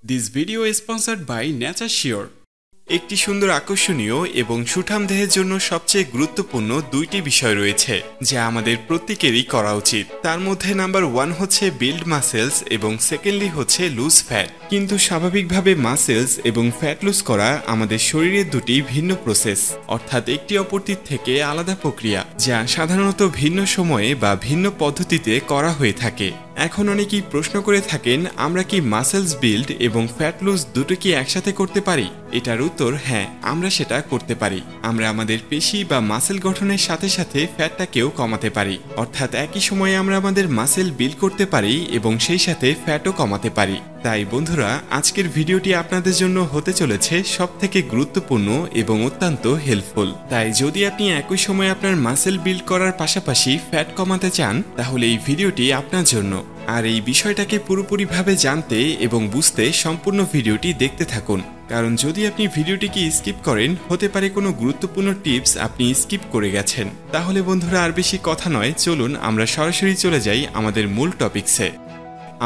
This video is sponsored by Nature Sure. একটি সুন্দর আকর্ষণীয় এবং সুঠাম দেহের জন্য সবচেয়ে গুরুত্বপূর্ণ দুইটি বিষয় রয়েছে যা আমাদের প্রত্যেকেরই করা উচিত। তার মধ্যে নাম্বার 1 হচ্ছে বিল্ড মাসেলস এবং সেকেন্ডলি হচ্ছে লুজ ফ্যাট। কিন্তু স্বাভাবিকভাবে মাসেলস এবং ফ্যাট লুজ করা আমাদের শরীরের দুটি ভিন্ন প্রসেস, অর্থাৎ একটি অপরটির থেকে আলাদা প্রক্রিয়া যা সাধারণত ভিন্ন সময়ে বা ভিন্ন পদ্ধতিতে করা হয়ে থাকে। এখন অনেকেই প্রশ্ন করে থাকেন, আমরা কি মাসেলস বিল্ড এবং ফ্যাট লুজ দুটো কি একসাথে করতে পারি? এটার উত্তর হ্যাঁ, আমরা সেটা করতে পারি। আমরা আমাদের পেশি বা মাসেল গঠনের সাথে সাথে ফ্যাটটাকেও কমাতে পারি, অর্থাৎ একই সময়ে আমরা আমাদের মাসেল বিল্ড করতে পারি এবং সেই সাথে ফ্যাটও কমাতে পারি। তাই বন্ধুরা, আজকের ভিডিওটি আপনাদের জন্য হতে চলেছে সবথেকে গুরুত্বপূর্ণ এবং অত্যন্ত হেল্পফুল। তাই যদি আপনি একই সময়ে আপনার মাসেল বিল্ড করার পাশাপাশি ফ্যাট কমাতে চান, তাহলে এই ভিডিওটি আপনার জন্য। আর এই বিষয়টাকে পুরোপুরিভাবে জানতে এবং বুঝতে সম্পূর্ণ ভিডিওটি দেখতে থাকুন, কারণ যদি আপনি ভিডিওটিকে স্কিপ করেন, হতে পারে কোনো গুরুত্বপূর্ণ টিপস আপনি স্কিপ করে গেছেন। তাহলে বন্ধুরা, আর বেশি কথা নয়, চলুন আমরা সরাসরি চলে যাই আমাদের মূল টপিকসে।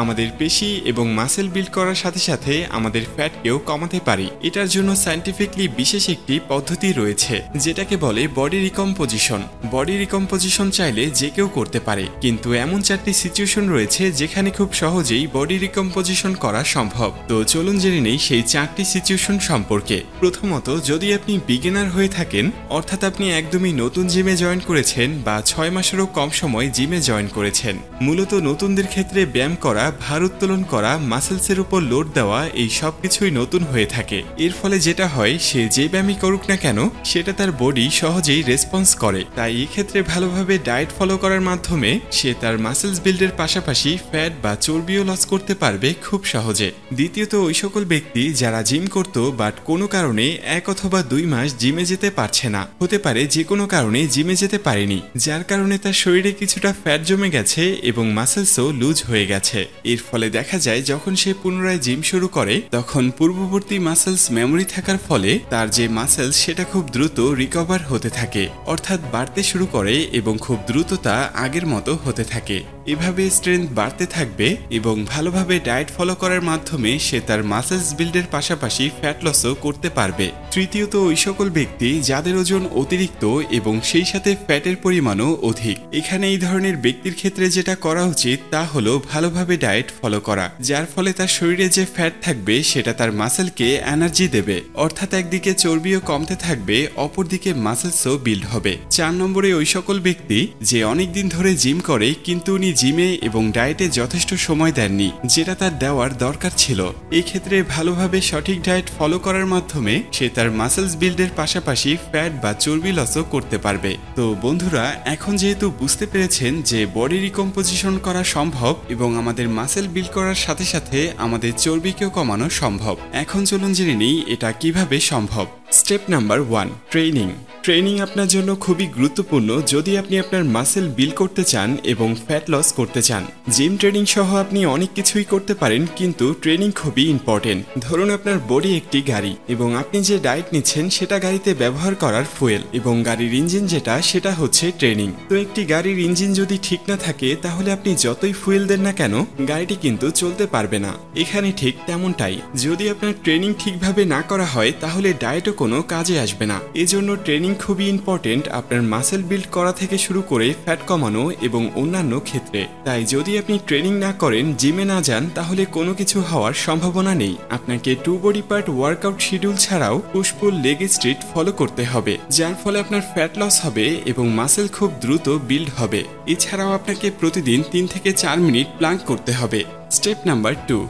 আমাদের পেশি এবং মাসেল বিল্ড করার সাথে সাথে আমাদের ফ্যাটকেও কমাতে পারি। এটার জন্য সায়েন্টিফিকলি বিশেষ একটি পদ্ধতি রয়েছে যেটাকে বলে বডি রিকম্পোজিশন। বডি রিকম্পোজিশন চাইলে যে কেউ করতে পারে, কিন্তু এমন 4টি সিচুয়েশন রয়েছে যেখানে খুব সহজেই বডি রিকম্পোজিশন করা সম্ভব। তো চলুন জেনে নেই সেই 4টি সিচুয়েশন সম্পর্কে। প্রথমত, যদি আপনি বিগিনার হয়ে থাকেন, অর্থাৎ আপনি একদমই নতুন জিমে জয়েন করেছেন বা 6 মাসেরও কম সময় জিমে জয়েন করেছেন। মূলত নতুনদের ক্ষেত্রে ব্যায়াম করা, ভার উত্তোলন করা, মাসেলসের উপর লোড দেওয়া, এই সব কিছুই নতুন হয়ে থাকে। এর ফলে যেটা হয়, সে যে ব্যায়ামই করুক না কেন, সেটা তার বডি সহজেই রেসপন্স করে। তাই এই ক্ষেত্রে ভালোভাবে ডায়েট ফলো করার মাধ্যমে সে তার মাসেলস বিল্ডের পাশাপাশি ফ্যাট বা চর্বিও লস করতে পারবে খুব সহজে। দ্বিতীয়ত, ওই সকল ব্যক্তি যারা জিম করত বাট কোনো কারণে 1 অথবা 2 মাস জিমে যেতে পারছে না, হতে পারে যে কোনো কারণে জিমে যেতে পারেনি, যার কারণে তার শরীরে কিছুটা ফ্যাট জমে গেছে এবং মাসেলসও লুজ হয়ে গেছে। এর ফলে দেখা যায় যখন সে পুনরায় জিম শুরু করে, তখন পূর্ববর্তী মাসেলস মেমোরি থাকার ফলে তার যে মাসেলস সেটা খুব দ্রুত রিকভার হতে থাকে, অর্থাৎ বাড়তে শুরু করে এবং খুব দ্রুত তা আগের মতো হতে থাকে। এভাবে স্ট্রেংথ বাড়তে থাকবে এবং ভালোভাবে ডায়েট ফলো করার মাধ্যমে সে তার মাসেলস বিল্ডের পাশাপাশি ফ্যাট লসও করতে পারবে। তৃতীয়ত, ওই সকল ব্যক্তি যাদের ওজন অতিরিক্ত এবং সেই সাথে ফ্যাটের পরিমাণও অধিক। এখানে এই ধরনের ব্যক্তির ক্ষেত্রে যেটা করা উচিত তা হলো ভালোভাবে ডায়েট ফলো করা, যার ফলে তার শরীরে যে ফ্যাট থাকবে সেটা তার মাসেলকে এনার্জি দেবে, অর্থাৎ একদিকে চর্বিও কমতে থাকবে, অপরদিকে মাসেলসও বিল্ড হবে। 4 নম্বরে, ওই সকল ব্যক্তি যে অনেকদিন ধরে জিম করে কিন্তু উনি জিমে এবং ডায়েটে যথেষ্ট সময় দেননি, যেটা তার দেওয়ার দরকার ছিল। এই ক্ষেত্রে ভালোভাবে সঠিক ডায়েট ফলো করার মাধ্যমে সে তার মাসেলস বিল্ডের পাশাপাশি ফ্যাট বা চর্বি লসও করতে পারবে। তো বন্ধুরা, এখন যেহেতু বুঝতে পেরেছেন যে বডি রিকম্পোজিশন করা সম্ভব এবং আমাদের মাসেল বিল্ড করার সাথে সাথে আমাদের চর্বিকেও কমানো সম্ভব, এখন চলুন জেনে নিই এটা কিভাবে সম্ভব। Step number 1, training. ট্রেনিং আপনার জন্য খুবই গুরুত্বপূর্ণ যদি আপনি আপনার মাসেল বিল্ড করতে চান এবং ফ্যাট লস করতে চান। জিম ট্রেনিং সহ আপনি অনেক কিছুই করতে পারেন, কিন্তু ট্রেনিং খুবই ইম্পর্টেন্ট। ধরুন আপনার বডি একটি গাড়ি এবং আপনি যে ডায়েট নিচ্ছেন সেটা গাড়িতে ব্যবহার করার ফুয়েল, এবং গাড়ির ইঞ্জিন যেটা সেটা হচ্ছে ট্রেনিং। তো একটি গাড়ির ইঞ্জিন যদি ঠিক না থাকে, তাহলে আপনি যতই ফুয়েল দেন না কেন, গাড়িটি কিন্তু চলতে পারবে না। এখানে ঠিক তেমনটাই, যদি আপনার ট্রেনিং ঠিকভাবে না করা হয়, তাহলে ডায়েটও কোনো কাজে আসবে না। এজন্য ট্রেনিং খুবই ইম্পর্টেন্ট আপনার মাসেল বিল্ড করা থেকে শুরু করে ফ্যাট কমানো এবং অন্যান্য ক্ষেত্রে। তাই যদি আপনি ট্রেনিং না করেন, জিমে না যান, তাহলে কোনো কিছু হওয়ার সম্ভাবনা নেই। আপনাকে 2 বডি পার্ট ওয়ার্কআউট শিডিউল ছাড়াও পুশ পুল লেগ স্ট্রেট ফলো করতে হবে, যার ফলে আপনার ফ্যাট লস হবে এবং মাসেল খুব দ্রুত বিল্ড হবে। এছাড়াও আপনাকে প্রতিদিন 3 থেকে 4 মিনিট প্লাঙ্ক করতে হবে। স্টেপ নাম্বার 2,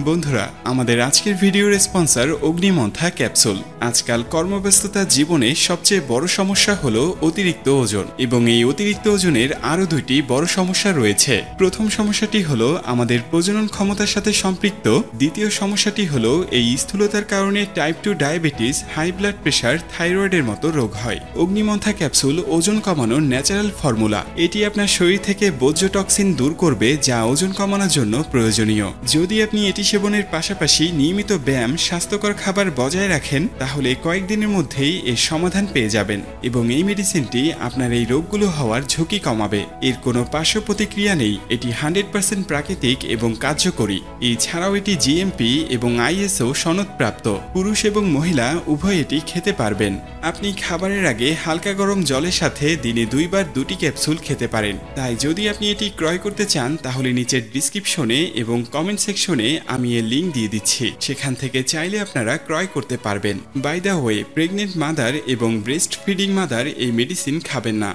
বন্ধুরা, আমাদের আজকের ভিডিওর স্পন্সর অগ্নিমন্থা ক্যাপসুল। আজকাল কর্মব্যস্ততা জীবনে সবচেয়ে বড় সমস্যা হলো অতিরিক্ত ওজন, এবং এই অতিরিক্ত ওজনের আরো 2টি বড় সমস্যা রয়েছে। প্রথম সমস্যাটি হলো আমাদের প্রজনন ক্ষমতার সাথে সম্পৃক্ত। দ্বিতীয় সমস্যাটি হলো এই স্থূলতার কারণে type 2 diabetes, high blood pressure, থাইরয়েডের মতো রোগ হয়। অগ্নিমন্থা ক্যাপসুল ওজন কমানোর ন্যাচারাল ফর্মুলা। এটি আপনার শরীর থেকে বর্জ্য টক্সিন দূর করবে, যা ওজন কমানোর জন্য প্রয়োজনীয়। যদি আপনি এটি সেবনের পাশাপাশি নিয়মিত ব্যায়াম, স্বাস্থ্যকর খাবার বজায় রাখেন, তাহলে কয়েকদিনের মধ্যেই এর সমাধান পেয়ে যাবেন এবং এই মেডিসিনটি আপনার এই রোগগুলো হওয়ার ঝুঁকি কমাবে। এর কোনো পার্শ্ব প্রতিক্রিয়া নেই, এটি 100% প্রাকৃতিক এবং কার্যকরী। এছাড়াও এটি জিএমপি এবং আইএসও সনদপ্রাপ্ত। পুরুষ এবং মহিলা উভয় এটি খেতে পারবেন। আপনি খাবারের আগে হালকা গরম জলের সাথে দিনে 2 বার 2টি ক্যাপসুল খেতে পারেন। তাই যদি আপনি এটি ক্রয় করতে চান তাহলে নিচের ডিসক্রিপশনে এবং কমেন্ট সেকশনে আমি এর লিঙ্ক দিয়ে দিচ্ছি, সেখান থেকে চাইলে আপনারা ক্রয় করতে পারবেন। By the way, pregnant mother এবং ব্রেস্ট ফিডিং মাদার এই মেডিসিন খাবেন না।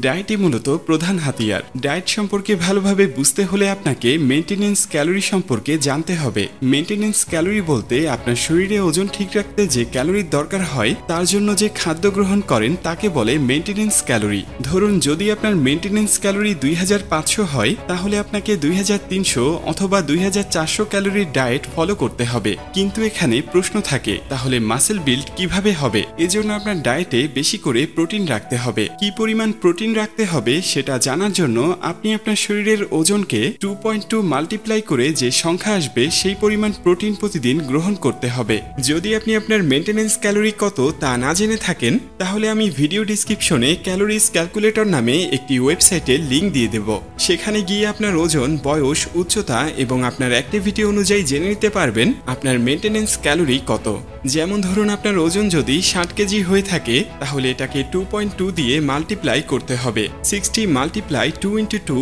ডায়েটই মূলত প্রধান হাতিয়ার। ডায়েট সম্পর্কে ভালোভাবে বুঝতে হলে আপনাকে মেইনটেনেন্স ক্যালোরি সম্পর্কে জানতে হবে। মেইনটেনেন্স ক্যালোরি বলতে আপনার শরীরে ওজন ঠিক রাখতে যে ক্যালোরির দরকার হয় তার জন্য যে খাদ্য গ্রহণ করেন তাকে বলে মেইনটেনেন্স ক্যালোরি। ধরুন যদি আপনার মেইনটেনেন্স ক্যালোরি 2500 হয় তাহলে আপনাকে 2300 অথবা 2400 ক্যালোরির ডায়েট ফলো করতে হবে। কিন্তু এখানে প্রশ্ন থাকে, তাহলে মাসেল বিল্ড কিভাবে হবে? এজন্য আপনার ডায়েটে বেশি করে প্রোটিন রাখতে হবে। কি পরিমাণ প্রোটিন রাখতে হবে সেটা জানার জন্য আপনি আপনার শরীরের ওজনকে 2.2 মাল্টিপ্লাই করে যে সংখ্যা আসবে সেই পরিমাণ প্রোটিন প্রতিদিন গ্রহণ করতে হবে। যদি আপনি আপনার মেইনটেনেন্স ক্যালোরি কত তা না জেনে থাকেন তাহলে আমি ভিডিও ডিসক্রিপশনে ক্যালোরিজ ক্যালকুলেটর নামে একটি ওয়েবসাইটের লিঙ্ক দিয়ে দেব। সেখানে গিয়ে আপনার ওজন, বয়স, উচ্চতা এবং আপনার অ্যাক্টিভিটি অনুযায়ী জেনে নিতে পারবেন আপনার মেইনটেনেন্স ক্যালোরি কত। যেমন ধরুন আপনার ওজন যদি 60 কেজি হয়ে থাকে তাহলে এটাকে 2.2 দিয়ে মাল্টিপ্লাই করতে হবে। 60 মাল্টিপ্লাই 2 × 2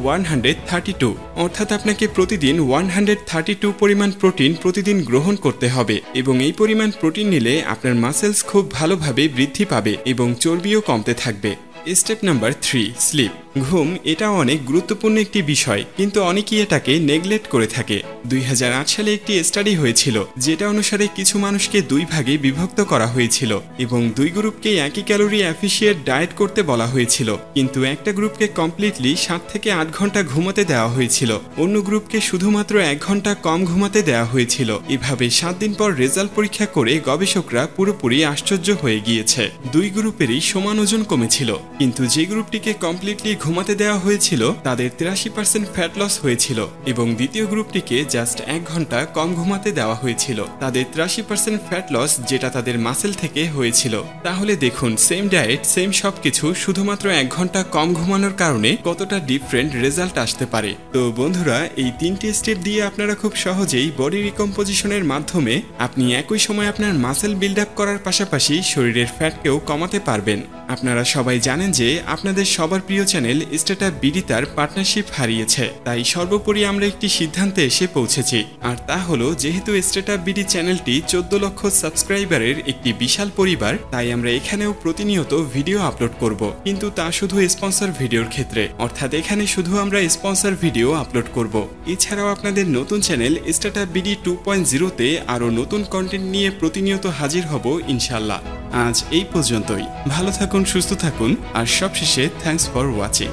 = 132, অর্থাৎ আপনাকে প্রতিদিন 132 পরিমাণ প্রোটিন প্রতিদিন গ্রহণ করতে হবে এবং এই পরিমাণ প্রোটিন নিলে আপনার মাসেলস খুব ভালোভাবে বৃদ্ধি পাবে এবং চর্বিও কমতে থাকবে। Step number 3, sleep. ঘুম এটা অনেক গুরুত্বপূর্ণ একটি বিষয়, কিন্তু অনেকেই এটাকে নেগলেক্ট করে থাকে। 2008 সালে একটি স্টাডি হয়েছিল যেটা অনুসারে কিছু মানুষকে 2 ভাগে বিভক্ত করা হয়েছিল এবং 2 গ্রুপকে একই ক্যালোরি এফিশিয়েন্ট ডায়েট করতে বলা হয়েছিল, কিন্তু একটা গ্রুপকে কমপ্লিটলি 7 থেকে 8 ঘন্টা ঘুমাতে দেওয়া হয়েছিল, অন্য গ্রুপকে শুধুমাত্র 1 ঘন্টা কম ঘুমাতে দেওয়া হয়েছিল। এভাবে 7 দিন পর রেজাল্ট পরীক্ষা করে গবেষকরা পুরোপুরি আশ্চর্য হয়ে গিয়েছে। 2 গ্রুপেরই সমান ওজন কমেছিল, কিন্তু যে গ্রুপটিকে কমপ্লিটলি ঘুমাতে দেওয়া হয়েছিল তাদের 83% ফ্যাট লস হয়েছিল এবং দ্বিতীয় গ্রুপটিকে জাস্ট 1 ঘন্টা কম ঘুমাতে দেওয়া হয়েছিল, তাদের 83% ফ্যাট লস যেটা তাদের মাসেল থেকে হয়েছিল। তাহলে দেখুন, সেম ডায়েট, সেম সবকিছু, শুধুমাত্র 1 ঘন্টা কম ঘুমানোর কারণে কতটা ডিফারেন্ট রেজাল্ট আসতে পারে। তো বন্ধুরা, এই 3টি স্টেপ দিয়ে আপনারা খুব সহজেই বডি রিকম্পোজিশনের মাধ্যমে আপনি একই সময় আপনার মাসেল বিল্ড আপ করার পাশাপাশি শরীরের ফ্যাটকেও কমাতে পারবেন। আপনারা সবাই জানেন যে আপনাদের সবার প্রিয় চ্যানেল স্টেটা বিডি তার পার্টনারশিপ হারিয়েছে, তাই সর্বোপরি আমরা একটি সিদ্ধান্তে এসে পৌঁছেছি, আর তা হলো যেহেতু স্টেটা বিডি চ্যানেলটি 14 লক্ষ সাবস্ক্রাইবারের একটি বিশাল পরিবার, তাই আমরা এখানেও প্রতিনিয়ত ভিডিও আপলোড করব, কিন্তু তা শুধু স্পন্সর ভিডিওর ক্ষেত্রে, অর্থাৎ এখানে শুধু আমরা স্পন্সর ভিডিও আপলোড করব। এছাড়াও আপনাদের নতুন চ্যানেল স্টেটা বিডি 2.0-তে আরও নতুন কন্টেন্ট নিয়ে প্রতিনিয়ত হাজির হব ইনশাল্লাহ। আজ এই পর্যন্তই। ভালো থাকুন, সুস্থ থাকুন, আর সবশেষে থ্যাঙ্কস ফর ওয়াচিং।